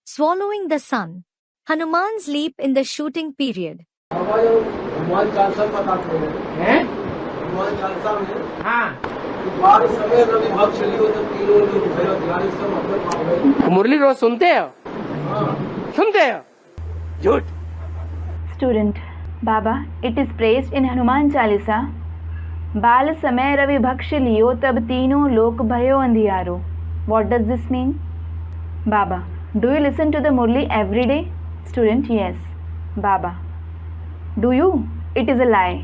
Swallowing the sun. Hanuman's leap in the shooting period. Hanuman Chalisa बताते हैं। हनुमान चालीसा में हाँ, बार समय रवि भक्त चलियो तो तीनों लोग भयो ध्यान से मतलब पाव गए। मुरली रोज सुनते हो? सुनते हो? झूठ। Student, Baba, it is praised in Hanuman Chalisa. बाल समय रवि भक्ष लियो तब तीनों लोक भयो अंधियारो. What does this mean? Baba, do you listen to the Murli every day? Student, yes. Baba, do you? It is a lie.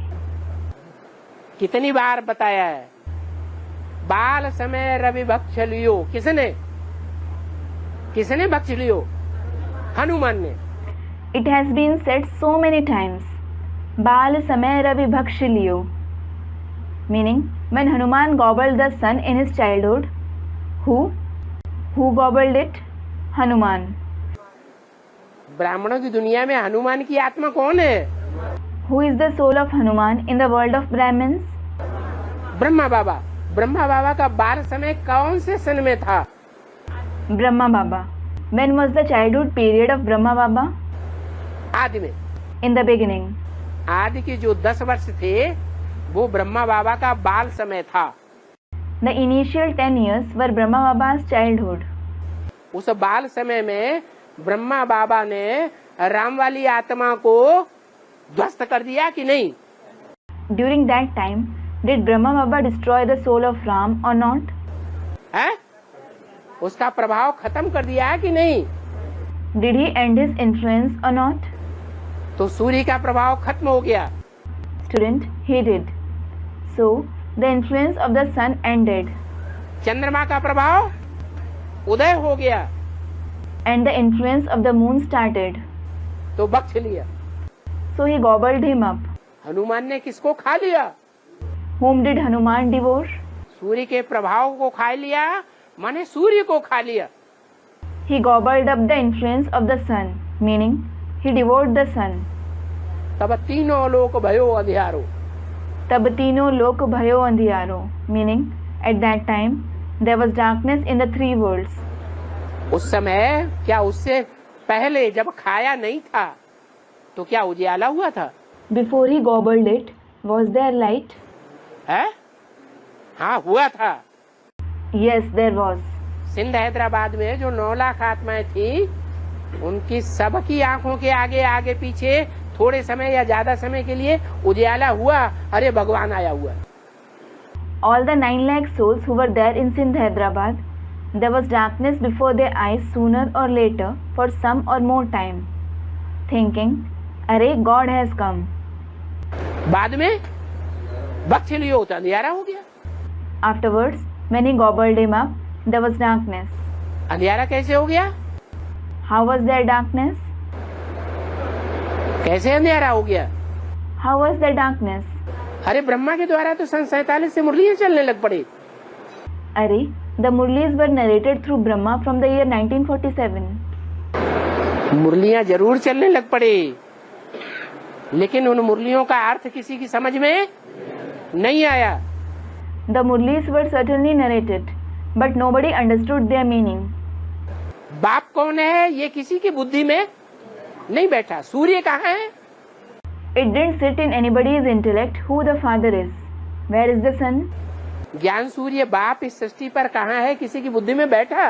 कितनी बार बताया है? बाल समय रवि भक्ष लियो। किसने? किसने भक्ष लियो? हनुमान ने। It has been said so many times. बाल समय रवि भक्ष लियो. Meaning, when Hanuman gobbled the sun in his childhood, who gobbled it? Hanuman. ब्राह्मणों की दुनिया में हनुमान की आत्मा कौन है? Who is the soul of Hanuman in the world of Brahmins? Brahma बाबा। ब्रह्मा बाबा का बाल समय कौन से सन में था? Brahma Baba. When was the childhood period of Brahma Baba? आदि में। In the beginning. आदि के जो 10 वर्ष थे वो ब्रह्मा बाबा का बाल समय था। The initial 10 years were Brahma Baba's childhood. उस बाल समय में ब्रह्मा बाबा ने राम वाली आत्मा को ध्वस्त कर दिया कि नहीं? During that time, did Brahma Baba destroy the soul of Ram or not? है? उसका प्रभाव खत्म कर दिया है कि नहीं? Did he end his influence or not? तो सूर्य का प्रभाव खत्म हो गया। Student, he did. So, the influence of the sun ended. चंद्रमा का प्रभाव उदय हो गया। And the influence of the moon started. तो बख्श लिया। So he gobbled him up. Hanuman ने किसको खा लिया? Whom did Hanuman devour? सूर्य के प्रभाव को खा लिया, माने सूर्य को खा लिया। He gobbled up the influence of the sun, meaning he devoured the sun. तब तीनों लोक भयो अंधियारो। तब तीनों लोक भयो अंधियारो, meaning at that time there was darkness in the three worlds. उस समय क्या उससे पहले जब खाया नहीं था तो क्या उजियाला हुआ था? Before he gobbled it, was there light? है? हाँ, हुआ था। Yes, there was. Sindh Hyderabad में जो 9 लाख आत्माएं थी, उनकी सबकी आंखों के आगे आगे पीछे थोड़े समय या ज्यादा समय के लिए उजियाला हुआ। अरे भगवान आया हुआ। All the 9 lakh souls who were there in Sindh, Hyderabad, there was darkness before their eyes sooner or later for some or more time, thinking, "Arey, God has come." बाद में बख्श लियो तो अंधियारा हो गया। Afterwards, when he gobbled him up, there was darkness. अंधियारा कैसे हो गया? How was there darkness? कैसे अंधियारा हो गया? How was there darkness? अरे ब्रह्मा के द्वारा तो सन 47 से मुरलियां चलने लग पड़ी। Arey, the Murlis were narrated through Brahma from the year 1947. मुरलियां जरूर चलने लग पड़ी, लेकिन उन मुरलियों का अर्थ किसी की समझ में नहीं आया। The Murlis were certainly narrated, but nobody understood their meaning. बाप कौन है ये किसी की बुद्धि में नहीं बैठा। सूर्य कहाँ है? It didn't sit in anybody's intellect who the father is. Where is the sun? ज्ञान सूर्य बाप इस सृष्टि पर कहाँ है किसी की बुद्धि में बैठा?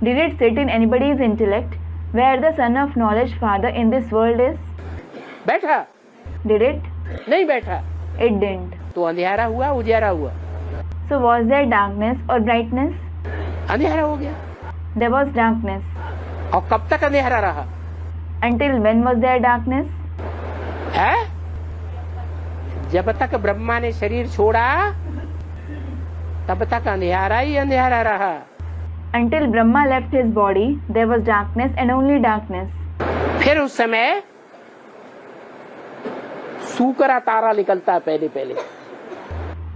Did it sit in anybody's intellect where the son of knowledge father in this world is? बैठा? Did it? नहीं बैठा। It didn't. तो अंधियारा हुआ, उजियारा हुआ। So was there darkness or brightness? अंधियारा हो गया। There was darkness. और कब तक अंधियारा रहा? Until when was there darkness? है? जब तक ब्रह्मा ने शरीर छोड़ा तब तक अंधियारा ही अंधियारा रहा। Until Brahma left his body, there was darkness and only darkness. फिर उस समय सूकरा तारा निकलता है पहले।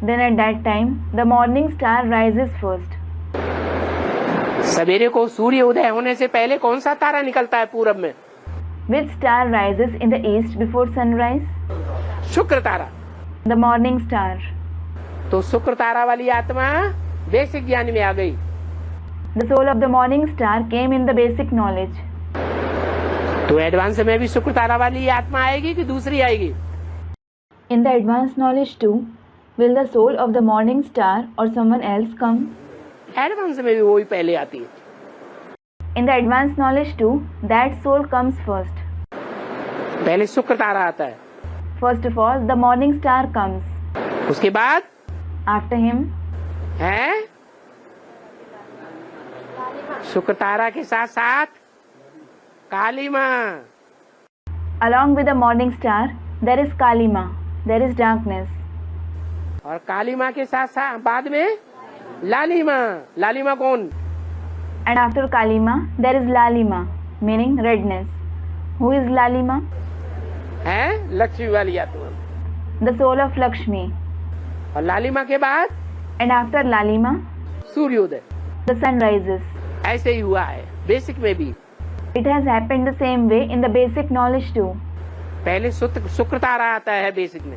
Then at that time, the morning star rises first. सवेरे को सूर्य उदय होने से पहले कौन सा तारा निकलता है पूरब में? Which star rises in the east before sunrise? शुक्र तारा। The morning star. तो शुक्र तारा वाली आत्मा बेसिक ज्ञान में आ गई। The soul of the morning star came in the basic knowledge. तो एडवांस में भी शुक्र तारा वाली आत्मा आएगी कि दूसरी आएगी? In the advanced knowledge too, will the soul of the morning star or someone else come? Advance में भी वही पहले आती है। In the advanced knowledge too, that soul comes first. पहले शुक्र तारा आता है, First of all, the morning star comes. उसके बाद After him, है शुक्र तारा के साथ साथ काली माँ। along with the morning star, there is Kalima, there is darkness. और काली माँ के साथ साथ बाद में लाली माँ। लाली माँ कौन? And after Kalima, there is Lalima, meaning redness. Who is Lalima? है लक्ष्मी वाली आत्मा। The soul of Lakshmi. और लाली माँ के बाद And after Lalima, सूर्योदय। the sun rises. ऐसे ही हुआ है बेसिक में भी। It has happened the same way in the basic knowledge too. पहले शुक्र तारा आता है बेसिक में,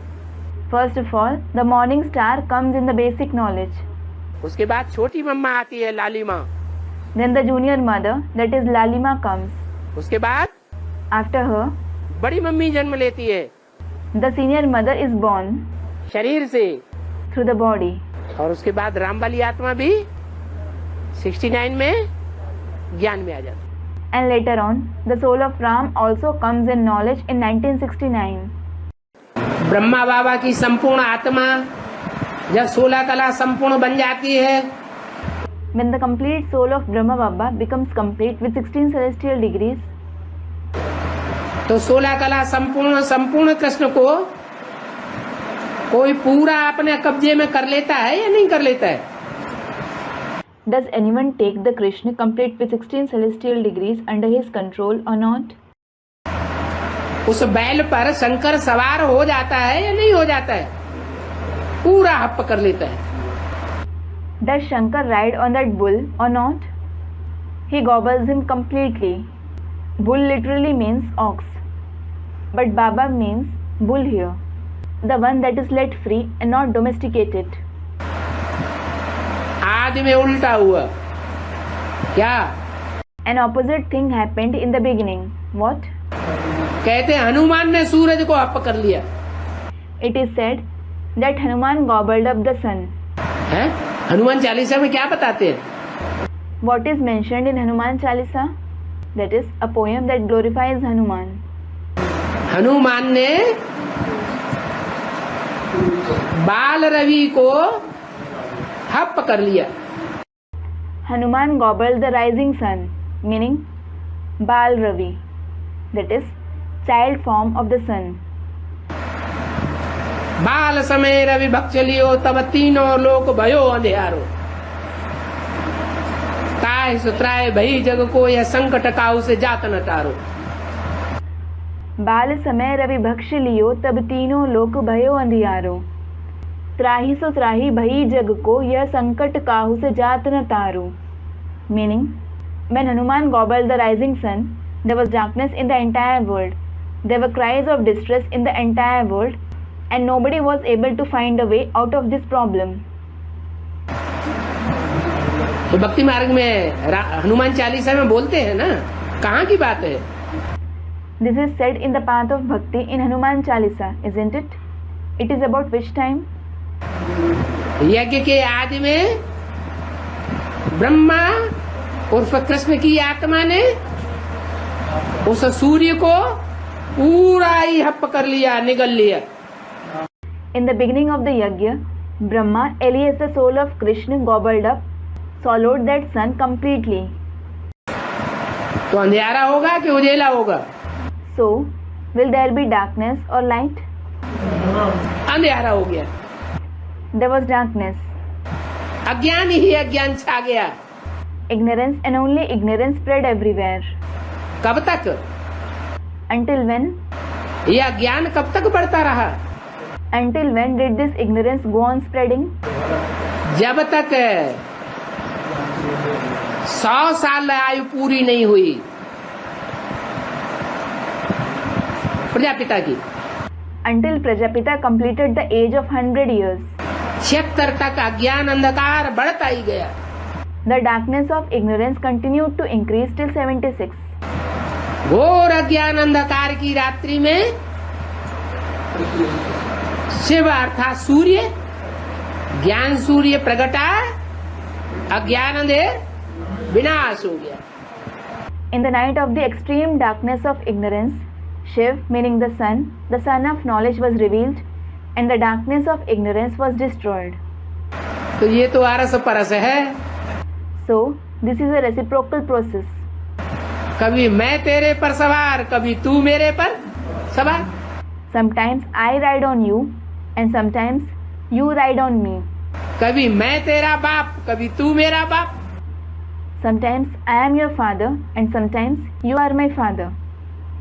First of all, the morning star comes in the basic knowledge. उसके बाद छोटी मम्मा आती है लाली माँ, Then the junior mother, that is Lalima, comes. उसके बाद After her, बड़ी मम्मी जन्म लेती है the senior mother is born शरीर से। through the body. और उसके बाद राम वाली आत्मा भी 69 में ज्ञान में आ जाती है। And later on, the soul of Ram also comes in knowledge in 1969. Brahma बाबा की संपूर्ण आत्मा जब 16 कला संपूर्ण बन जाती है, When the complete soul of Brahma Baba becomes complete with 16 celestial degrees, तो 16 कला संपूर्ण कृष्ण को कोई पूरा अपने कब्जे में कर लेता है या नहीं कर लेता है? does anyone take the Krishna complete with 16 celestial degrees under his control or not? उस बैल पर शंकर सवार हो जाता है या नहीं हो जाता है? पूरा हप कर लेता है। Does Shankar ride on that bull or not? He gobbles him completely. Bull literally means ox, but Baba means bull here, the one that is let free and not domesticated. आदि में उल्टा हुआ क्या? An opposite thing happened in the beginning. What? कहते हैं हनुमान ने सूरज को हप कर लिया It is said that Hanuman gobbled up the sun. है। हनुमान चालीसा में क्या बताते हैं? What is mentioned in Hanuman Chalisa? That is a poem that glorifies Hanuman. Hanuman ने बाल रवि को हप कर लिया। Hanuman gobbled the rising sun, meaning Bal Ravi, that is child form of the sun. बाल समय रवि भक्त लियो तब तीनों लोक भयो अंधियारो, ताय सुत्राय भई जग को यह संकट काहू से जात न टारो। बाल समय रवि भक्ष लियो तब तीनों लोक भयो अंधियारो, त्राही सो त्राही भई जग को यह संकट काहू से जात न तारो। Meaning, when Hanuman gobbled the rising sun, there was darkness in the entire world. There were cries of distress in the entire world, and nobody was able to find a way out of this problem. तो भक्ति मार्ग में हनुमान चालीसा में बोलते हैं ना, कहाँ की बात है? This is said in the path of bhakti in Hanuman Chalisa, isn't it? It is about which time? यज्ञ के आदि में ब्रह्मा उर्फ कृष्ण की आत्मा ने उस सूर्य को पूरा ही हप कर लिया, निगल लिया। In the beginning of the yajna, Brahma, alias the soul of Krishna, gobbled up, swallowed that sun completely. तो अंधेरा होगा कि उजेला होगा? So, will there be darkness or light? अंधेरा हो गया। There was darkness. अज्ञान ही अज्ञान छा गया। Ignorance and only ignorance spread everywhere. कब तक? Until when? यह अज्ञान कब तक बढ़ता रहा? Until when did this ignorance go on spreading? जब तक 100 साल आयु पूरी नहीं हुई प्रजापिता की। Until Prajapita completed the age of 100 years. 76 तक अज्ञान अंधकार बढ़ता ही गया। The darkness of ignorance continued to increase till 76. घोर अज्ञान अंधकार की रात्रि में शिव अर्थात सूर्य, ज्ञान सूर्य प्रगटा, अज्ञान अंधेर विनाश हो गया। In the night of the extreme darkness of ignorance, Shiv, meaning the sun of knowledge was revealed, and the darkness of ignorance was destroyed. तो ये तो आरस परस है। So, this is a reciprocal process. कभी मैं तेरे पर सवार, कभी तू मेरे पर सवार। Sometimes I ride on you, and sometimes you ride on me. कभी मैं तेरा बाप, कभी तू मेरा बाप। Sometimes I am your father, and sometimes you are my father.